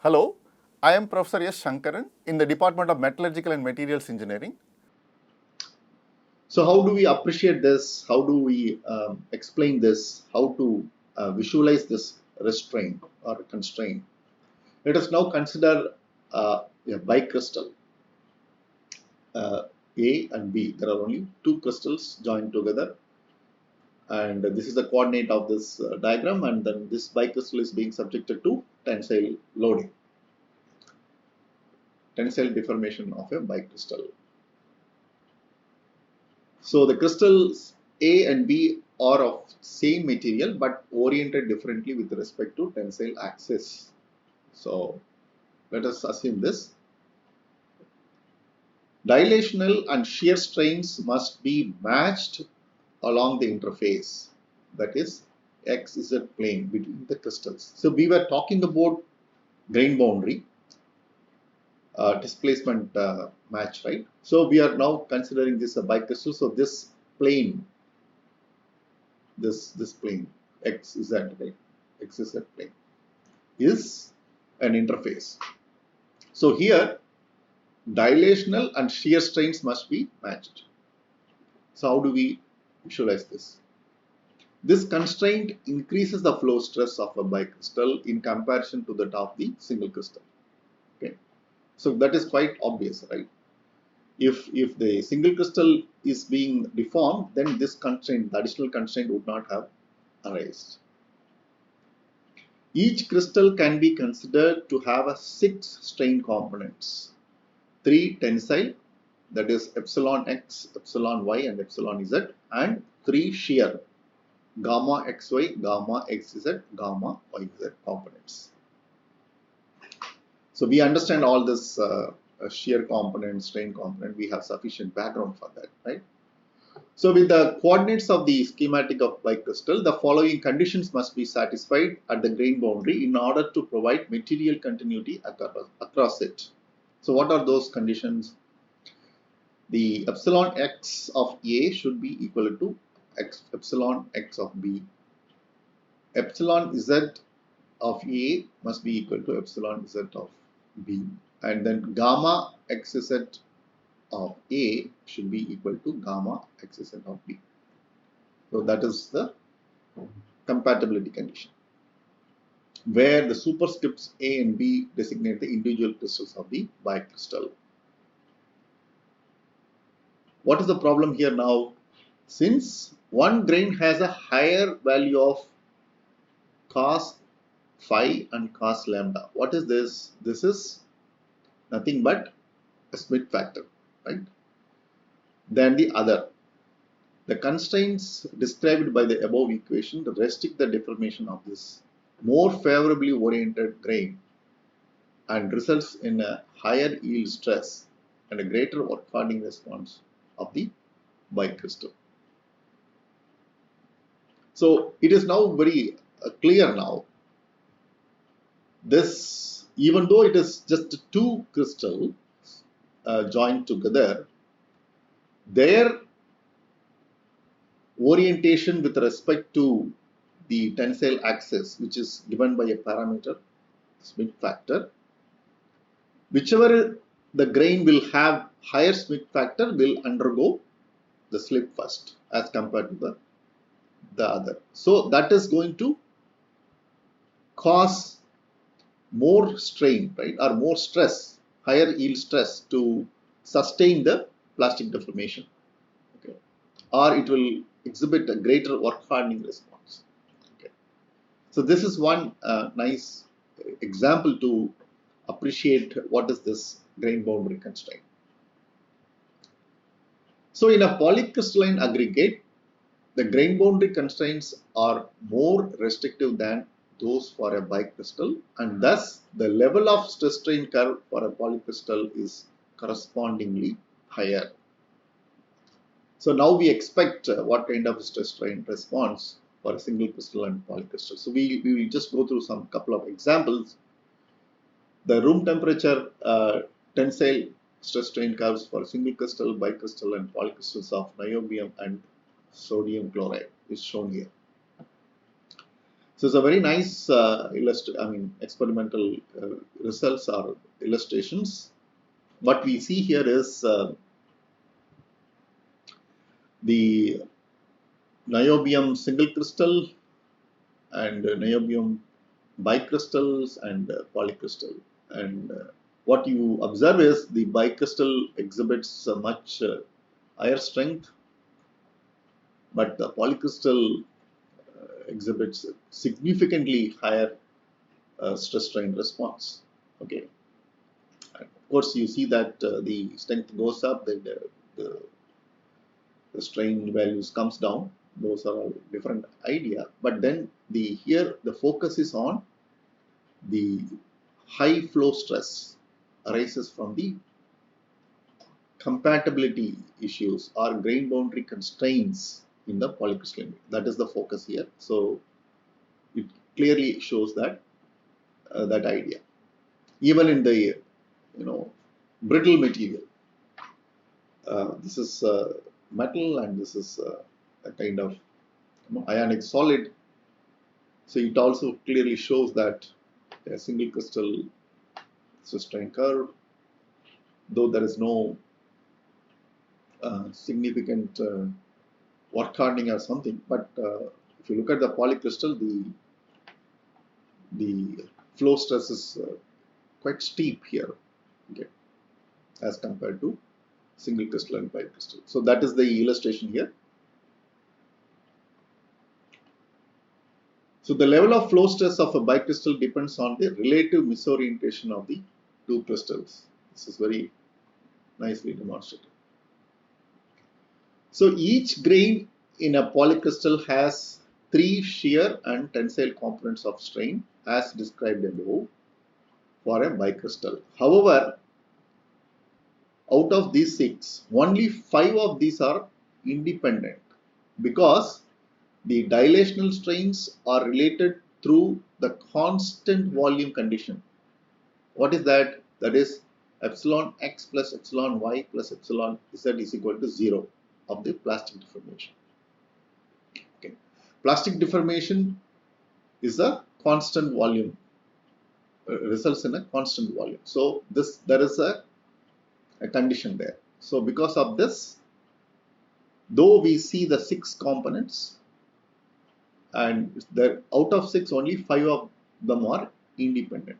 Hello, I am Professor S. Shankaran in the Department of Metallurgical and Materials Engineering. So how do we appreciate this? How do we explain this? How to visualize this restraint or constraint? Let us now consider a bicrystal, A and B. There are only two crystals joined together, and this is the coordinate of this diagram, and then this bicrystal is being subjected to tensile loading, tensile deformation of a bicrystal. So the crystals A and B are of same material but oriented differently with respect to tensile axis. So let us assume this. Dilational and shear strains must be matched along the interface, that is XZ plane between the crystals. So we were talking about grain boundary displacement match, right? So we are now considering this a bicrystal. So this plane, this plane XZ, right? XZ plane is an interface. So here dilational and shear strains must be matched. So how do we visualize this? This constraint increases the flow stress of a bicrystal in comparison to that of the single crystal. Okay, so that is quite obvious, right? If the single crystal is being deformed, then this constraint, the additional constraint, would not have arisen. Each crystal can be considered to have a 6 strain components, 3 tensile, that is epsilon x, epsilon y and epsilon z, and 3 shear, gamma xy, gamma xz, gamma yz components. So we understand all this shear component, strain component, we have sufficient background for that, right? So with the coordinates of the schematic of bicrystal, the following conditions must be satisfied at the grain boundary in order to provide material continuity across it. So what are those conditions? The epsilon x of A should be equal to epsilon x of B. Epsilon z of A must be equal to epsilon z of B. And then gamma xz of A should be equal to gamma xz of B. So that is the compatibility condition, where the superscripts A and B designate the individual crystals of the bicrystal. What is the problem here now? Since one grain has a higher value of cos phi and cos lambda, what is this? This is nothing but a Schmidt factor, right? Than the other. The constraints described by the above equation restrict the deformation of this more favorably oriented grain and results in a higher yield stress and a greater work hardening response of the bicrystal. So it is now very clear now. This, even though it is just two crystals joined together, their orientation with respect to the tensile axis, which is given by a parameter Schmidt factor, whichever the grain will have higher Schmidt factor will undergo the slip first as compared to the other. So that is going to cause more strain, right, or more stress, higher yield stress to sustain the plastic deformation, okay, or it will exhibit a greater work hardening response. Okay. So this is one nice example to appreciate what is this grain boundary constraint. So in a polycrystalline aggregate, the grain boundary constraints are more restrictive than those for a bicrystal, and thus the level of stress strain curve for a polycrystal is correspondingly higher. So now we expect what kind of stress strain response for a single crystal and polycrystal. So we will just go through some couple of examples. The room temperature tensile stress strain curves for single crystal, bicrystal and polycrystals of niobium and sodium chloride is shown here. So it's a very nice experimental results or illustrations. What we see here is the niobium single crystal and niobium bicrystals and polycrystal. And what you observe is the bicrystal exhibits a much higher strength, but the polycrystal exhibits significantly higher stress strain response. Okay, and of course you see that the strength goes up, then the strain values comes down. Those are all different idea, but then here the focus is on the high flow stress arises from the compatibility issues or grain boundary constraints in the polycrystalline. That is the focus here. So it clearly shows that that idea. Even in the brittle material, this is metal and this is a kind of ionic solid. So it also clearly shows that a single crystal strain curve, though there is no significant work hardening or something, but if you look at the polycrystal, the flow stress is quite steep here, okay, as compared to single crystal and bicrystal. So that is the illustration here. So the level of flow stress of a bicrystal depends on the relative misorientation of the two crystals. This is very nicely demonstrated. So each grain in a polycrystal has 3 shear and tensile components of strain as described above for a bicrystal. However, out of these 6, only 5 of these are independent because the dilational strains are related through the constant volume condition. What is that? That is epsilon x plus epsilon y plus epsilon z is equal to 0 of the plastic deformation. Okay. Plastic deformation is a constant volume, results in a constant volume. So there is a condition there. So because of this, though we see the 6 components, and out of 6 only 5 of them are independent.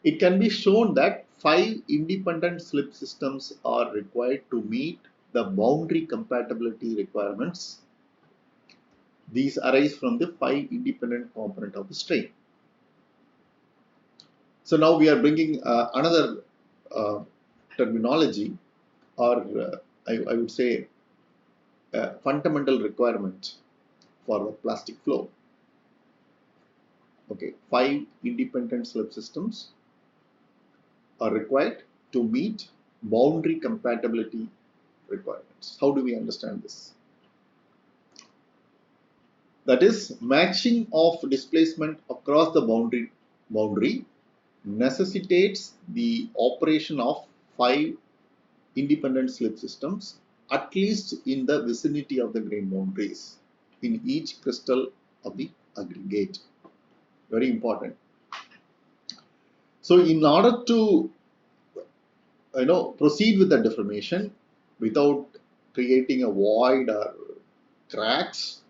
It can be shown that 5 independent slip systems are required to meet the boundary compatibility requirements. These arise from the 5 independent component of the strain. So now we are bringing another terminology, or I would say a fundamental requirement for the plastic flow. Okay, 5 independent slip systems are required to meet boundary compatibility requirements. How do we understand this? That is, matching of displacement across the boundary necessitates the operation of 5 independent slip systems, at least in the vicinity of the grain boundaries in each crystal of the aggregate. Very important. So in order to proceed with the deformation without creating a void or cracks,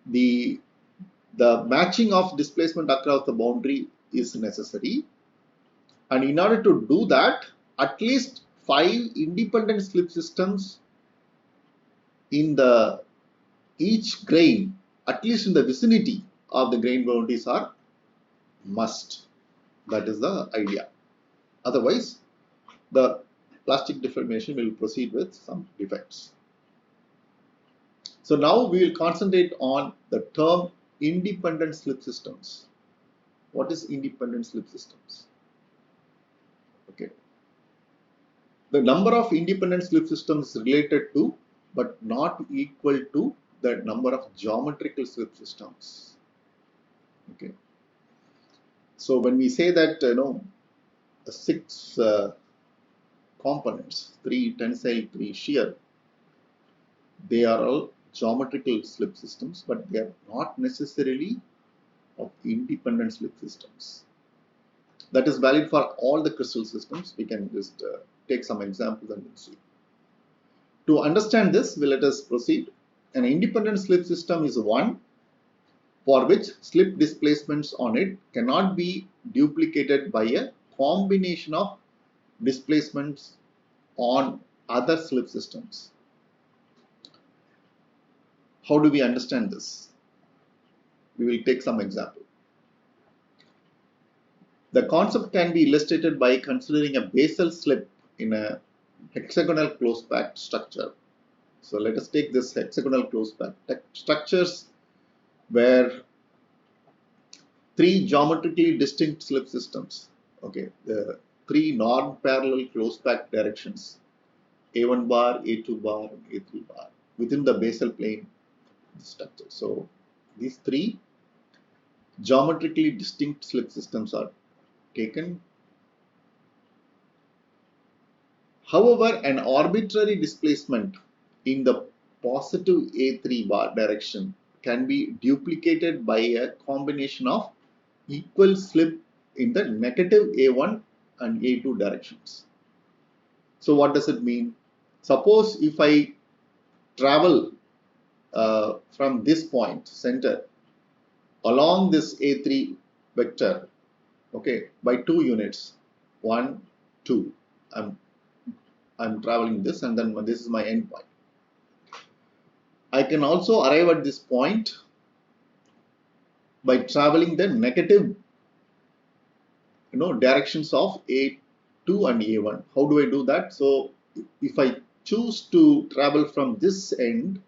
the matching of displacement across the boundary is necessary, and in order to do that, at least 5 independent slip systems in each grain, at least in the vicinity of the grain boundaries, are must. That is the idea. Otherwise, the plastic deformation will proceed with some defects. So now we will concentrate on the term independent slip systems. What is independent slip systems? Okay. The number of independent slip systems is related to, but not equal to, the number of geometrical slip systems. Okay. So when we say that 6 components, 3 tensile, 3 shear, they are all geometrical slip systems, but they are not necessarily of independent slip systems. That is valid for all the crystal systems. We can just take some examples and see. To understand this, let us proceed. An independent slip system is one for which slip displacements on it cannot be duplicated by a combination of displacements on other slip systems. How do we understand this? We will take some example. The concept can be illustrated by considering a basal slip in a hexagonal close packed structure. So let us take this hexagonal close packed structures where three geometrically distinct slip systems, okay, the three non-parallel close packed directions, A1 bar, A2 bar, and A3 bar within the basal plane structure. So these three geometrically distinct slip systems are taken. However, an arbitrary displacement in the positive A3 bar direction can be duplicated by a combination of equal slip in the negative A1 and A2 directions. So what does it mean? Suppose if I travel from this point center along this A3 vector, okay, by 2 units, 1, 2, I'm traveling this, and then this is my end point. I can also arrive at this point by traveling the negative directions of A2 and A1. How do I do that? So if I choose to travel from this end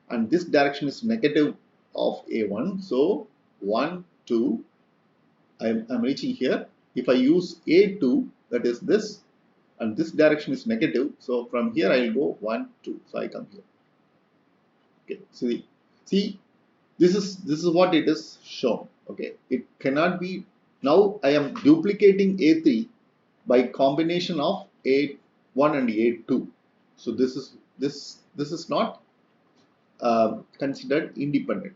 and this direction is negative of A1, so 1, 2, I'm reaching here. If I use A2, that is this, and this direction is negative, so from here I will go 1, 2, so I come here. Okay, see, this is what it is shown. Okay, it cannot be. Now I am duplicating A3 by combination of A1 and A2. So this is not considered independent.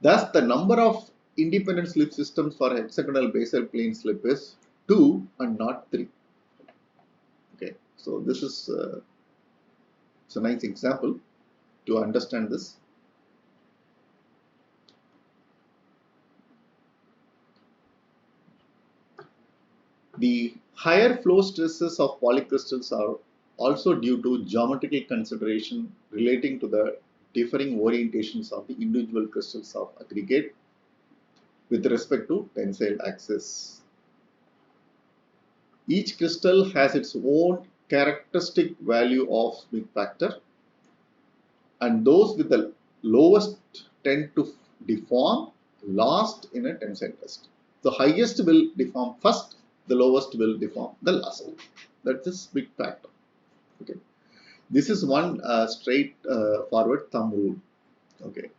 Thus, the number of independent slip systems for hexagonal basal plane slip is 2 and not 3. Okay, so this is it's a nice example to understand this. The higher flow stresses of polycrystals are also due to geometrical consideration relating to the differing orientations of the individual crystals of aggregate with respect to tensile axis. Each crystal has its own characteristic value of Smith factor, and those with the lowest tend to deform last in a tensile test. The highest will deform first, the lowest will deform the last. That's a Smith factor. Okay, this is one straight forward thumb rule. Okay,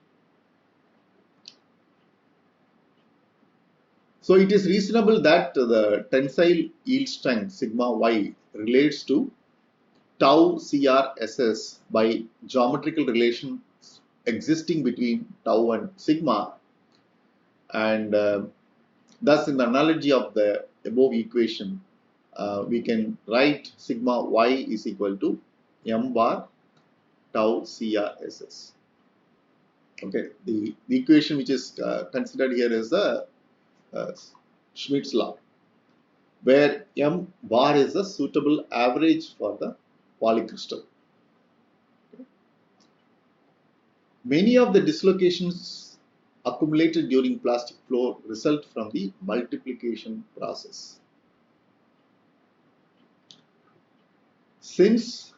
so it is reasonable that the tensile yield strength sigma y relates to tau CRSS by geometrical relations existing between tau and sigma, and thus in the analogy of the above equation, we can write sigma y is equal to m bar tau CRSS. Okay, the equation which is considered here is the Schmidt's law, where m bar is a suitable average for the polycrystal. Okay. Many of the dislocations accumulated during plastic flow result from the multiplication process. Since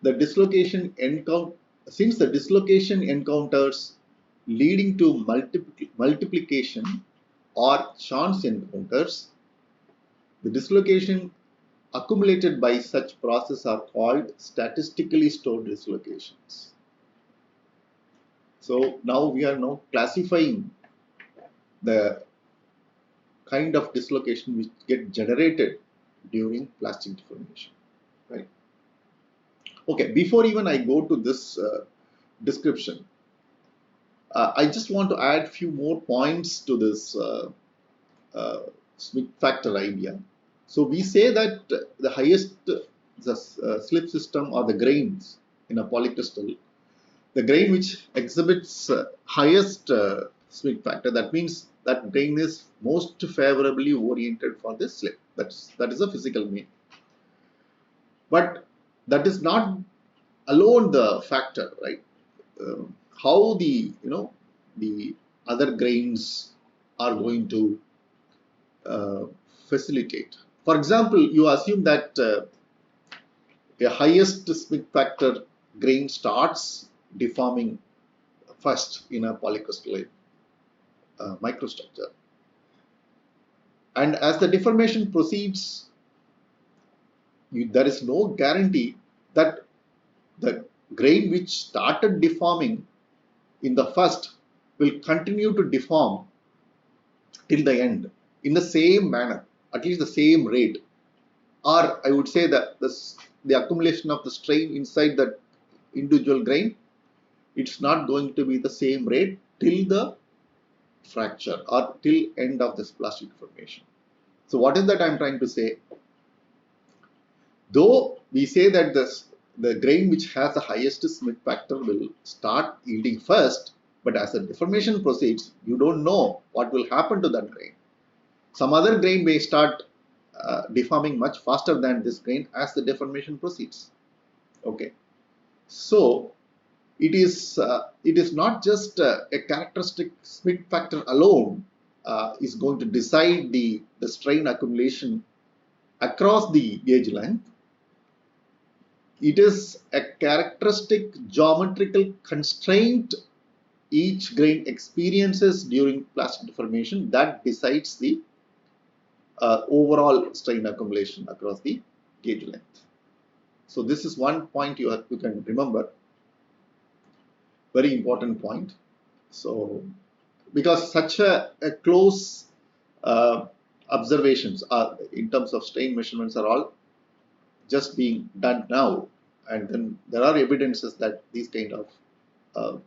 the dislocation encounters leading to multiplication or chance encounters, the dislocation accumulated by such process are called statistically stored dislocations. So now we are classifying the kind of dislocation which get generated during plastic deformation, right? Okay, before even I go to this description. I just want to add few more points to this Smith factor idea. So we say that the highest slip system or the grains in a polycrystal, the grain which exhibits highest Smith factor, that means that grain is most favorably oriented for this slip. That is a physical mean. But that is not alone the factor, right? How the the other grains are going to facilitate. For example, you assume that a highest Smith factor grain starts deforming first in a polycrystalline microstructure, and as the deformation proceeds, there is no guarantee that the grain which started deforming in the first will continue to deform till the end in the same manner, at least the same rate, or I would say that the accumulation of the strain inside that individual grain, it's not going to be the same rate till the fracture or till end of this plastic deformation. So what is that I'm trying to say? Though we say that the grain which has the highest Smith factor will start yielding first, but as the deformation proceeds, you don't know what will happen to that grain. Some other grain may start deforming much faster than this grain as the deformation proceeds. Okay, so it is not just a characteristic Smith factor alone is going to decide the strain accumulation across the gauge length. It is a characteristic geometrical constraint each grain experiences during plastic deformation that decides the overall strain accumulation across the gauge length. So this is one point you can remember, very important point. So because such a close observations in terms of strain measurements are all just being done now, and then there are evidences that these kind of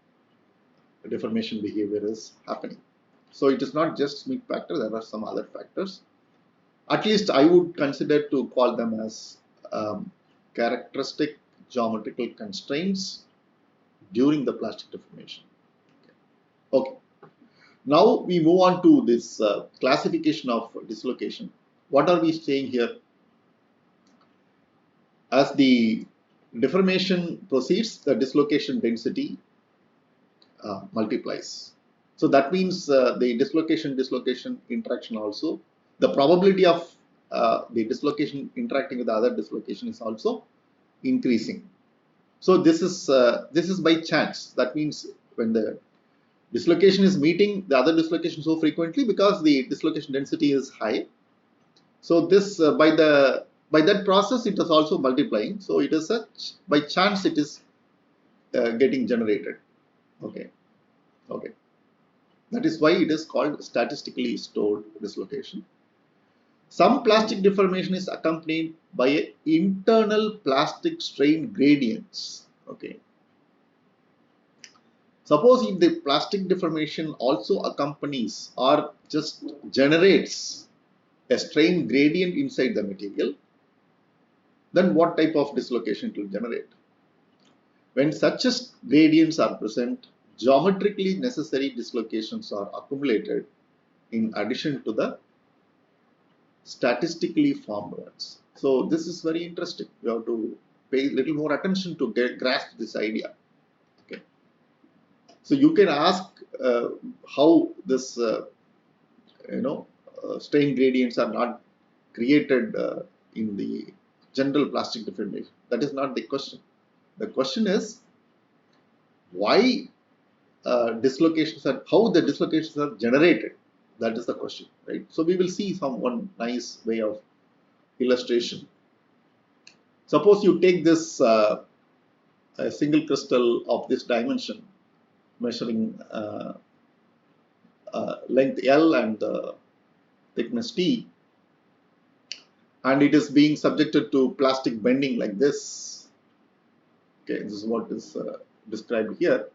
deformation behavior is happening. So it is not just Smith factor, there are some other factors. At least I would consider to call them as characteristic geometrical constraints during the plastic deformation. Okay. Now we move on to this classification of dislocation. What are we saying here? As the deformation proceeds, the dislocation density multiplies. So that means the dislocation interaction also, the probability of the dislocation interacting with the other dislocation is also increasing. So this is by chance. That means when the dislocation is meeting the other dislocation so frequently because the dislocation density is high. So this by that process it is also multiplying. So it is by chance it is getting generated. Okay. That is why it is called statistically stored dislocation. Some plastic deformation is accompanied by internal plastic strain gradients. Okay. Suppose if the plastic deformation also accompanies or just generates a strain gradient inside the material, then what type of dislocation it will generate? When such gradients are present, geometrically necessary dislocations are accumulated in addition to the statistically formed ones. So this is very interesting. You have to pay a little more attention to grasp this idea. Okay. So you can ask how this strain gradients are not created in the general plastic deformation. That is not the question. The question is why dislocations are, how the dislocations are generated. That is the question, right? So we will see one nice way of illustration. Suppose you take this a single crystal of this dimension, measuring length L and thickness T, and it is being subjected to plastic bending like this. Okay, this is what is described here,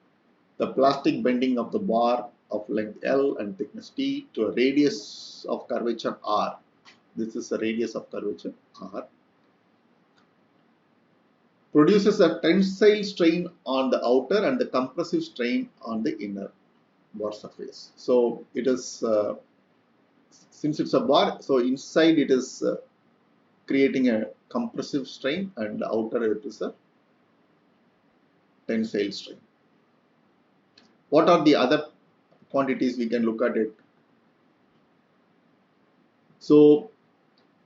the plastic bending of the bar of length L and thickness T to a radius of curvature R. This is a radius of curvature R. Produces a tensile strain on the outer and the compressive strain on the inner bar surface. So it is, since it's a bar, so inside it is creating a compressive strain, and the outer it is a tensile strain. What are the other quantities we can look at it? So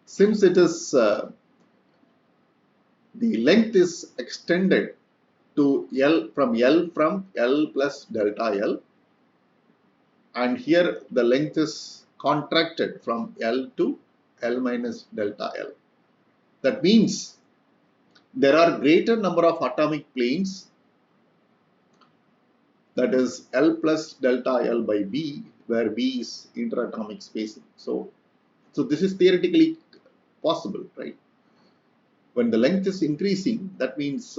since it is the length is extended to L from L plus delta L, and here the length is contracted from L to L minus delta L. That means there are greater number of atomic planes, that is L plus delta L by B, where B is interatomic spacing. So this is theoretically possible, right? When the length is increasing, that means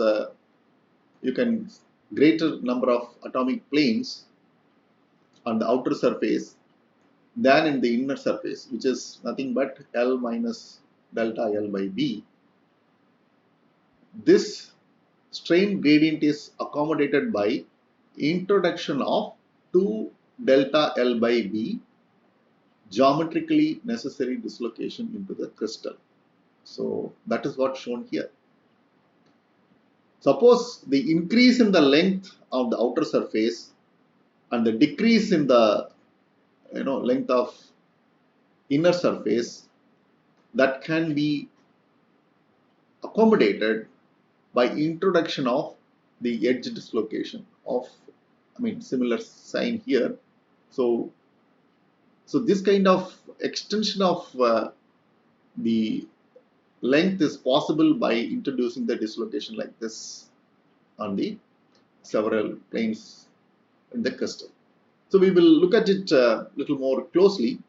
you can greater number of atomic planes on the outer surface than in the inner surface, which is nothing but L minus delta L by B. This strain gradient is accommodated by introduction of 2 delta L by B geometrically necessary dislocation into the crystal. So that is what's shown here. Suppose the increase in the length of the outer surface and the decrease in the length of inner surface, that can be accommodated by introduction of the edge dislocation of, similar sign here. So this kind of extension of the length is possible by introducing the dislocation like this on the several planes in the crystal. So we will look at it a little more closely.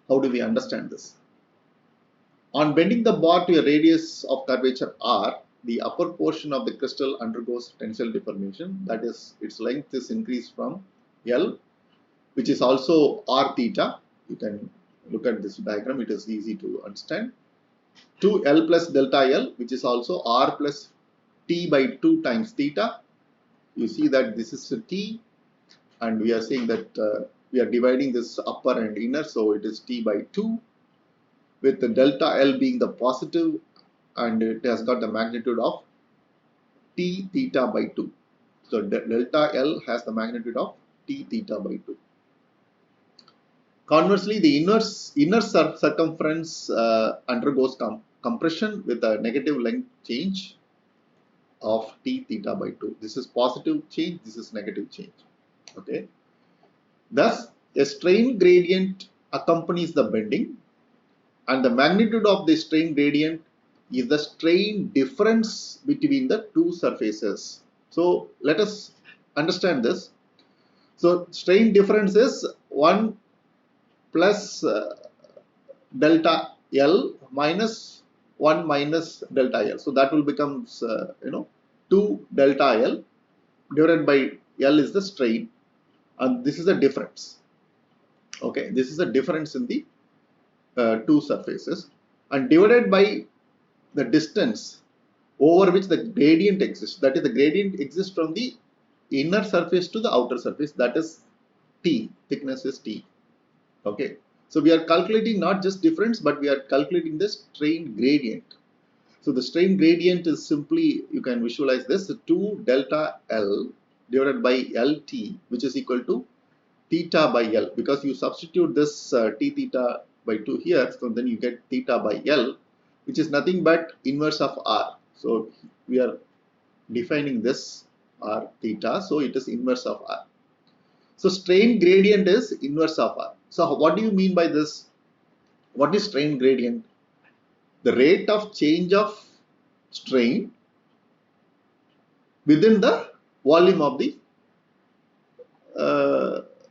How do we understand this? On bending the bar to a radius of curvature R, the upper portion of the crystal undergoes tensile deformation. That is, its length is increased from L, which is also R theta. You can look at this diagram, it is easy to understand, to L plus delta L, which is also R plus T by 2 times theta. You see that this is a T, and we are saying that we are dividing this upper and inner, so it is T by 2, with the delta L being the positive, and it has got the magnitude of T theta by 2. So delta L has the magnitude of T theta by 2. Conversely, the inner circumference undergoes compression with a negative length change of T theta by 2. This is positive change, this is negative change. Okay. Thus, a strain gradient accompanies the bending, and the magnitude of the strain gradient is the strain difference between the two surfaces. So let us understand this. So strain difference is 1 plus delta L minus 1 minus delta L. So that will become 2 delta L divided by L is the strain, and this is the difference. Okay, this is the difference in the two surfaces, and divided by the distance over which the gradient exists. That is, the gradient exists from the inner surface to the outer surface, that is T, thickness is T. Okay, so we are calculating not just difference, but we are calculating the strain gradient. So the strain gradient is simply, you can visualize this, 2 delta L divided by LT, which is equal to theta by L, because you substitute this T theta by 2 here, so then you get theta by L, which is nothing but inverse of R. So we are defining this R theta, so it is inverse of R. So strain gradient is inverse of R. So what do you mean by this? What is strain gradient? The rate of change of strain within the volume of the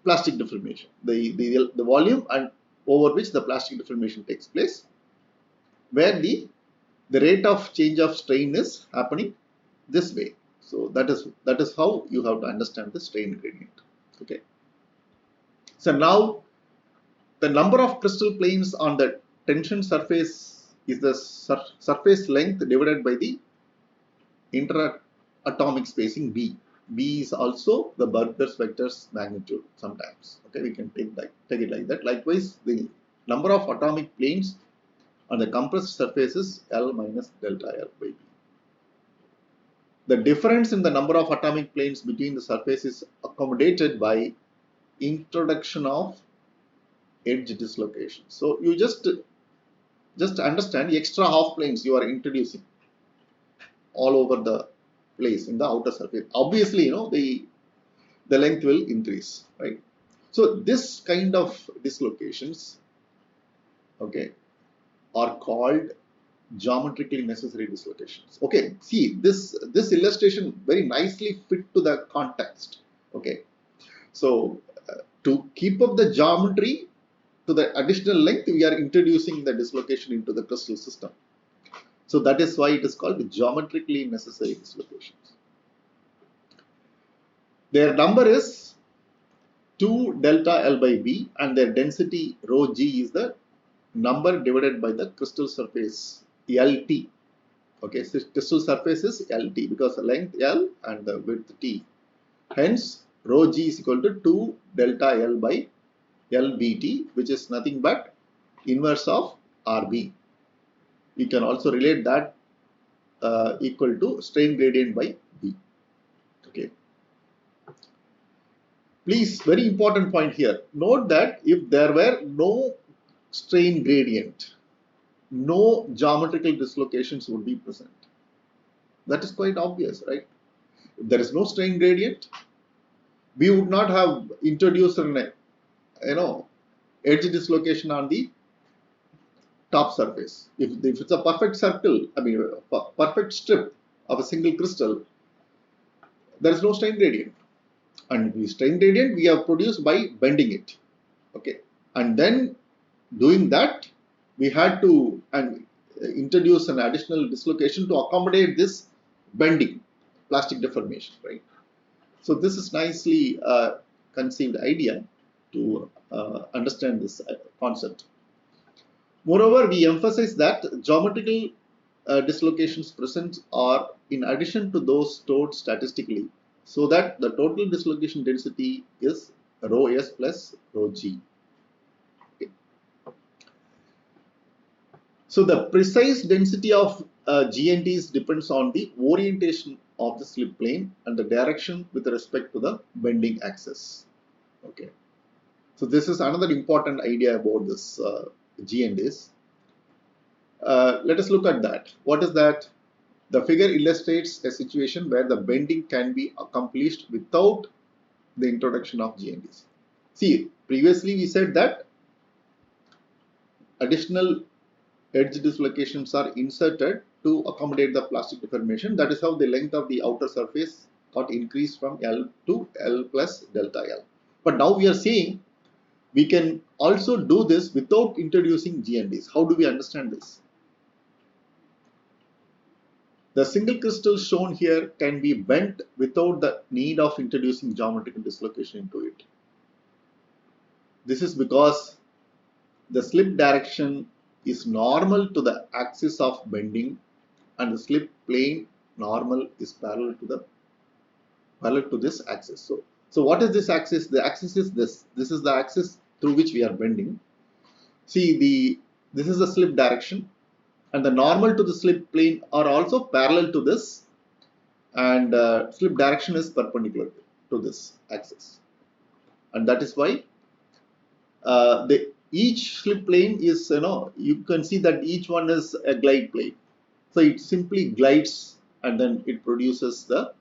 plastic deformation, the volume and over which the plastic deformation takes place, where the rate of change of strain is happening this way. So that is how you have to understand the strain gradient. Okay. So now the number of crystal planes on the tension surface is the surface length divided by the interatomic spacing B. B is also the Burgers vector's magnitude sometimes. Okay, we can take it like that. Likewise, the number of atomic planes on the compressed surface is L minus delta L by B. The difference in the number of atomic planes between the surfaces is accommodated by introduction of edge dislocation. So you just understand the extra half planes you are introducing all over the place in the outer surface. Obviously, the length will increase, right? So this kind of dislocations, okay, are called geometrically necessary dislocations. Okay, see this illustration very nicely fit to the context. Okay, so to keep up the geometry to the additional length, we are introducing the dislocation into the crystal system. So that is why it is called geometrically necessary dislocations. Their number is 2 delta L by B, and their density rho G is the number divided by the crystal surface LT. Okay, so crystal surface is LT because the length L and the width T. Hence, rho G is equal to 2 delta L by LBT, which is nothing but inverse of RB. We can also relate that equal to strain gradient by B. Okay. Please, very important point here. Note that if there were no strain gradient, no geometrical dislocations would be present. That is quite obvious, right? If there is no strain gradient, we would not have introduced an edge dislocation on the top surface. If it's a perfect circle, a perfect strip of a single crystal, there is no strain gradient. And the strain gradient we have produced by bending it. Okay, and then doing that, we had to introduce an additional dislocation to accommodate this bending, plastic deformation, right? So this is nicely conceived idea to understand this concept. Moreover, we emphasize that geometrical dislocations present are in addition to those stored statistically, so that the total dislocation density is rho S plus rho G. Okay. So the precise density of GNDs depends on the orientation of the slip plane and the direction with respect to the bending axis. Okay. So this is another important idea about this GNDs. Let us look at that. What is that? The figure illustrates a situation where the bending can be accomplished without the introduction of GNDs. See, previously we said that additional edge dislocations are inserted to accommodate the plastic deformation. That is how the length of the outer surface got increased from L to L plus delta L. But now we are saying we can also do this without introducing GNDs. How do we understand this? The single crystal shown here can be bent without the need of introducing geometrical dislocation into it. This is because the slip direction is normal to the axis of bending, and the slip plane normal is parallel to this axis. So what is this axis? The axis is this. This is the axis through which we are bending. See, this is the slip direction, and the normal to the slip plane are also parallel to this, and slip direction is perpendicular to this axis, and that is why each slip plane is, you can see that each one is a glide plane. So it simply glides and then it produces the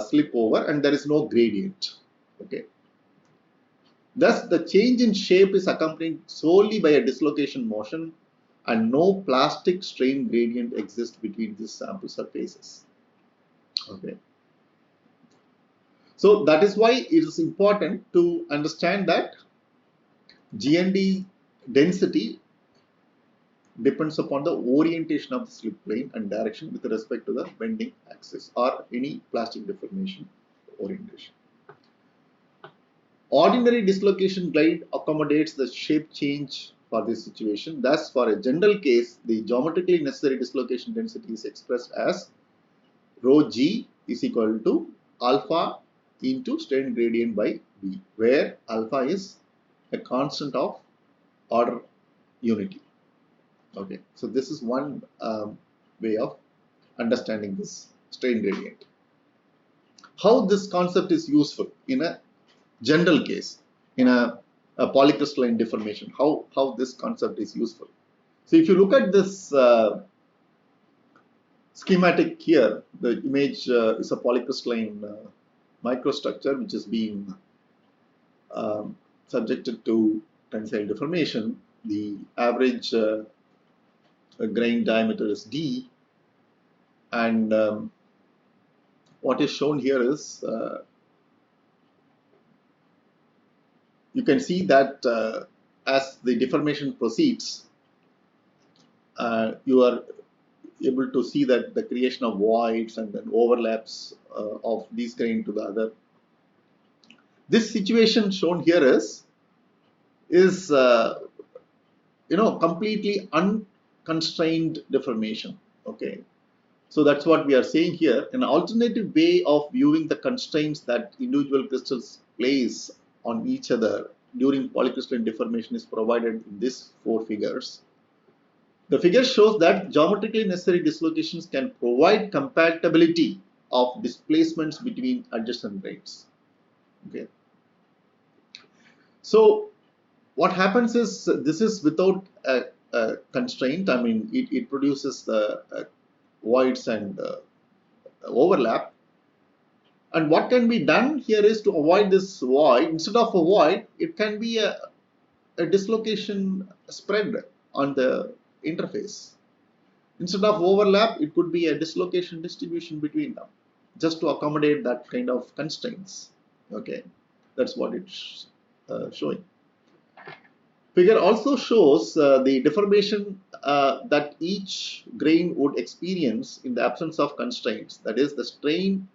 slip over, and there is no gradient. Okay. Thus, the change in shape is accompanied solely by a dislocation motion, and no plastic strain gradient exists between these sample surfaces. Okay. So that is why it is important to understand that GND density depends upon the orientation of the slip plane and direction with respect to the bending axis or any plastic deformation orientation. Ordinary dislocation glide accommodates the shape change for this situation. Thus, for a general case, the geometrically necessary dislocation density is expressed as rho g is equal to alpha into strain gradient by B, where alpha is a constant of order unity. Okay, so this is one way of understanding this strain gradient. How this concept is useful in a general case, in a polycrystalline deformation, how this concept is useful. So if you look at this schematic here, the image is a polycrystalline microstructure which is being subjected to tensile deformation. The average grain diameter is D, and what is shown here is you can see that as the deformation proceeds, you are able to see that the creation of voids and then overlaps of these grain to the other. This situation shown here is completely unconstrained deformation. Okay, so that's what we are saying here. An alternative way of viewing the constraints that individual crystals place on each other during polycrystalline deformation is provided in these four figures. The figure shows that geometrically necessary dislocations can provide compatibility of displacements between adjacent grains. Okay. So what happens is this is without a constraint. I mean, it produces the voids and overlap. And what can be done here is to avoid this void. Instead of a void, it can be a dislocation spread on the interface. Instead of overlap, it could be a dislocation distribution between them, just to accommodate that kind of constraints. Okay, that's what it's showing. Figure also shows the deformation that each grain would experience in the absence of constraints. That is, the strain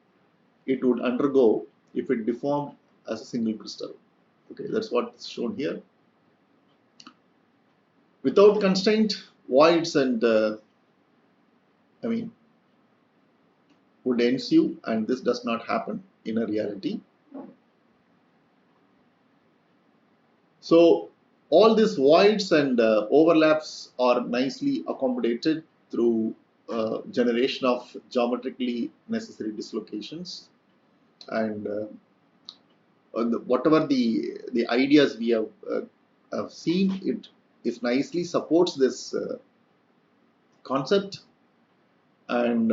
it would undergo if it deformed as a single crystal. Okay, that's what's shown here. Without constraint, voids and would ensue, and this does not happen in a reality. So all these voids and overlaps are nicely accommodated through generation of geometrically necessary dislocations, and whatever the ideas we have seen, it nicely supports this concept. And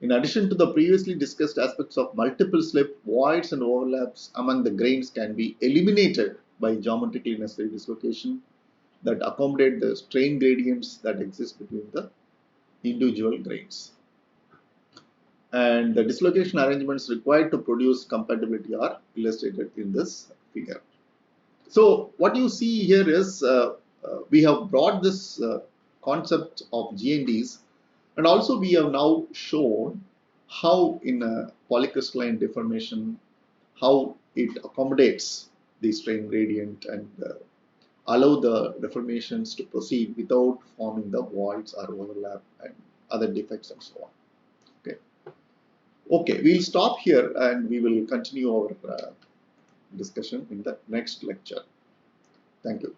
in addition to the previously discussed aspects of multiple slip, voids and overlaps among the grains can be eliminated by geometrically necessary dislocation that accommodate the strain gradients that exist between the individual grains. And the dislocation arrangements required to produce compatibility are illustrated in this figure. So what you see here is we have brought this concept of GNDs, and also we have now shown how in a polycrystalline deformation, how it accommodates the strain gradient and allow the deformations to proceed without forming the voids or overlap and other defects and so on. Okay, we'll stop here and we will continue our discussion in the next lecture. Thank you.